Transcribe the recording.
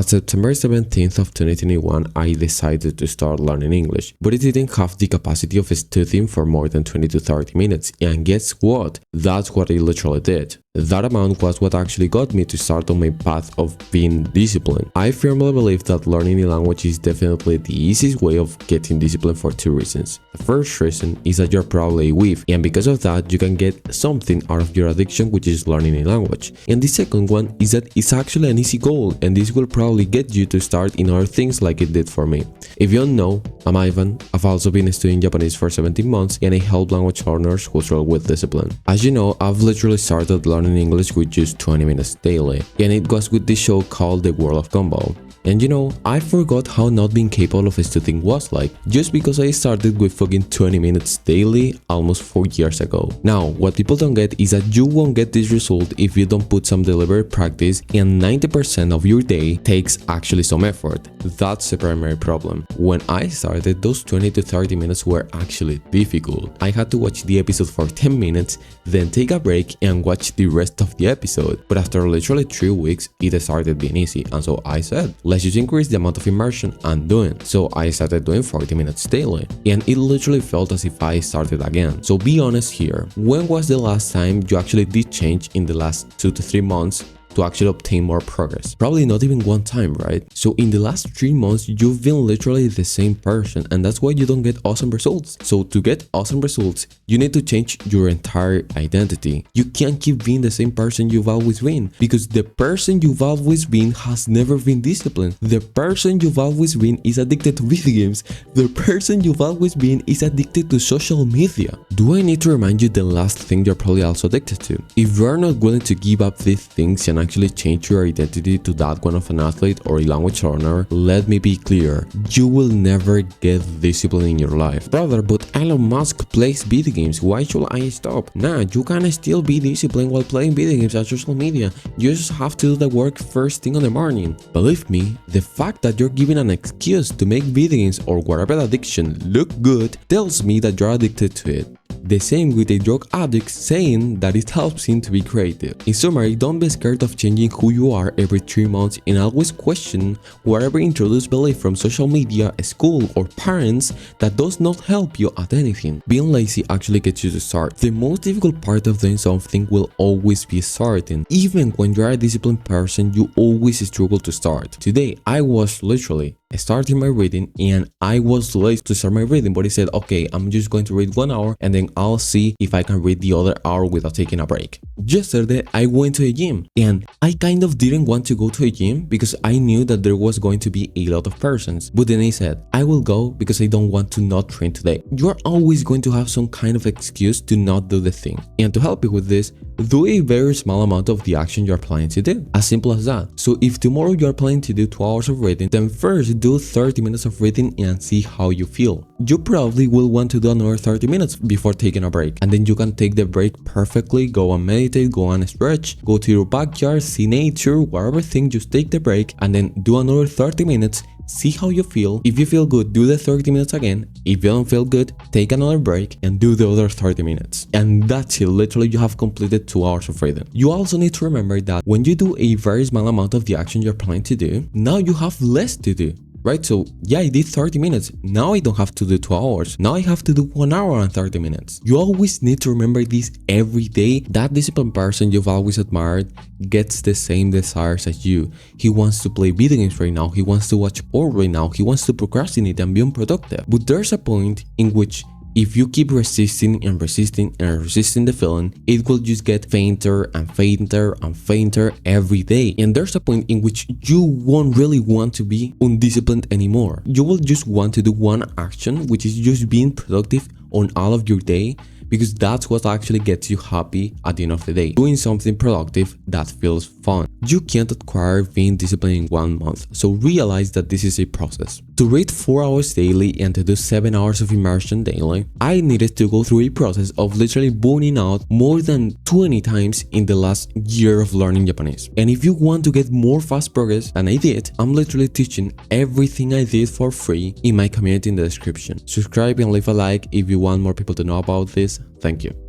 At September 17th of 2021, I decided to start learning English, but it didn't have the capacity of studying for more than 20 to 30 minutes, and guess what? That's what I literally did. That amount was what actually got me to start on my path of being disciplined. I firmly believe that learning a language is definitely the easiest way of getting discipline for two reasons. The first reason is that you're probably weak, and because of that, you can get something out of your addiction, which is learning a language. And the second one is that it's actually an easy goal, and this will probably get you to start in other things like it did for me. If you don't know, I'm Ivan. I've also been studying Japanese for 17 months, and I help language learners who struggle with discipline. As you know, I've literally started learning English with just 20 minutes daily, and it was with this show called The World of Gumball. And you know, I forgot how not being capable of studying was like, just because I started with fucking 20 minutes daily almost 4 years ago. Now, what people don't get is that you won't get this result if you don't put some deliberate practice, and 90% of your day takes actually some effort. That's the primary problem. When I started, those 20 to 30 minutes were actually difficult. I had to watch the episode for 10 minutes, then take a break and watch the rest of the episode. But after literally 3 weeks, it started being easy, and so I said, let's just increase the amount of immersion I'm doing. So I started doing 40 minutes daily, and it literally felt as if I started again. So be honest here, when was the last time you actually did change in the last 2 to 3 months to actually obtain more progress? Probably not even one time, right? So in the last 3 months, you've been literally the same person, and that's why you don't get awesome results. So to get awesome results, you need to change your entire identity. You can't keep being the same person you've always been, because the person you've always been has never been disciplined. The person you've always been is addicted to video games. The person you've always been is addicted to social media. Do I need to remind you the last thing you're probably also addicted to? If you are not willing to give up these things and actually change your identity to that one of an athlete or a language learner, let me be clear, you will never get discipline in your life. Brother, but Elon Musk plays video games, why should I stop? Nah, you can still be disciplined while playing video games on social media. You just have to do the work first thing in the morning. Believe me, the fact that you're giving an excuse to make video games or whatever addiction look good tells me that you're addicted to it. The same with a drug addict saying that it helps him to be creative. In summary, don't be scared of changing who you are every 3 months, and always question whatever introduced belief from social media, school, or parents that does not help you at anything. Being lazy actually gets you to start. The most difficult part of doing something will always be starting. Even when you're a disciplined person, you always struggle to start. Today, I was literally starting my reading, and I was late to start my reading, but I said, okay, I'm just going to read 1 hour and then I'll see if I can read the other hour without taking a break. Yesterday, I went to a gym, and I kind of didn't want to go to a gym because I knew that there was going to be a lot of persons, but then I said, I will go because I don't want to not train today. You're always going to have some kind of excuse to not do the thing, and to help you with this, do a very small amount of the action you're planning to do. As simple as that. So if tomorrow you're planning to do 2 hours of reading, then first do 30 minutes of reading and see how you feel. You probably will want to do another 30 minutes before taking a break, and then you can take the break perfectly, go and meditate, go and stretch, go to your backyard, see nature, whatever thing, just take the break and then do another 30 minutes. See how you feel. If you feel good, do the 30 minutes again. If you don't feel good, take another break and do the other 30 minutes. And that's it. Literally, you have completed 2 hours of reading. You also need to remember that when you do a very small amount of the action you're planning to do, now you have less to do. Right? So yeah, I did 30 minutes. Now I don't have to do 2 hours. Now I have to do 1 hour and 30 minutes. You always need to remember this every day. That disciplined person you've always admired gets the same desires as you. He wants to play video games right now. He wants to watch porn right now. He wants to procrastinate and be unproductive. But there's a point in which if you keep resisting and resisting and resisting the feeling, it will just get fainter and fainter and fainter every day. And there's a point in which you won't really want to be undisciplined anymore. You will just want to do one action, which is just being productive on all of your day, because that's what actually gets you happy at the end of the day. Doing something productive that feels fun. You can't acquire being disciplined in 1 month, so realize that this is a process. To read 4 hours daily and to do 7 hours of immersion daily, I needed to go through a process of literally burning out more than 20 times in the last year of learning Japanese. And if you want to get more fast progress than I did, I'm literally teaching everything I did for free in my community in the description. Subscribe and leave a like if you want more people to know about this. Thank you.